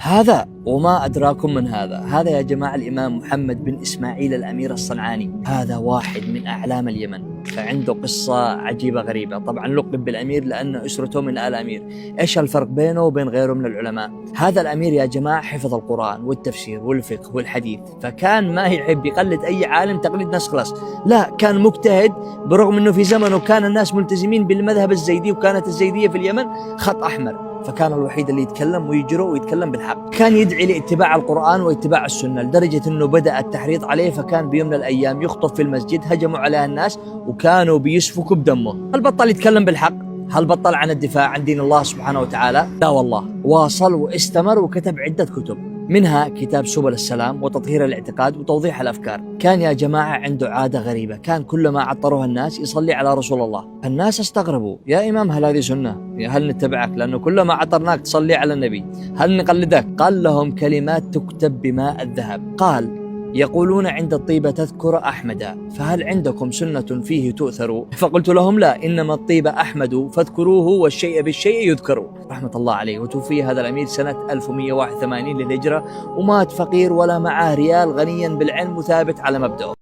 هذا وما أدراكم من هذا يا جماعة الإمام محمد بن إسماعيل الأمير الصنعاني. هذا واحد من أعلام اليمن، فعنده قصة عجيبة غريبة. طبعا لقب بالأمير لأن أسرته من آل أمير. إيش الفرق بينه وبين غيره من العلماء؟ هذا الأمير يا جماعة حفظ القرآن والتفسير والفقه والحديث، فكان ما يحب يقلد أي عالم تقليد نسخلص، لا، كان مجتهد. برغم أنه في زمنه كان الناس ملتزمين بالمذهب الزيدي، وكانت الزيدية في اليمن خط أحمر، فكان الوحيد اللي يتكلم ويجرؤ ويتكلم بالحق. كان يدعي لاتباع القرآن واتباع السنة، لدرجة أنه بدأ التحريض عليه، فكان بيوم من الأيام يخطب في المسجد، هجموا عليه الناس وكانوا بيسفكوا بدمه. هل بطل يتكلم بالحق؟ هل بطل عن الدفاع عن دين الله سبحانه وتعالى؟ لا والله، واصل واستمر وكتب عدة كتب، منها كتاب سبل السلام وتطهير الاعتقاد وتوضيح الأفكار. كان يا جماعة عنده عادة غريبة، كان كلما عطروها الناس يصلي على رسول الله. الناس استغربوا، يا إمام هل هذه سنة؟ هل نتبعك لأنه كلما عطرناك تصلي على النبي؟ هل نقلدك؟ قال لهم كلمات تكتب بماء الذهب. قال: يقولون عند الطيبة تذكر أحمد، فهل عندكم سنة فيه تؤثر؟ فقلت لهم: لا، إنما الطيبة أحمد فاذكروه، والشيء بالشيء يذكر. رحمة الله عليه. وتوفي هذا الأمير سنة 1181 للهجرة، ومات فقير ولا معه ريال، غنيا بالعلم وثابت على مبدأه.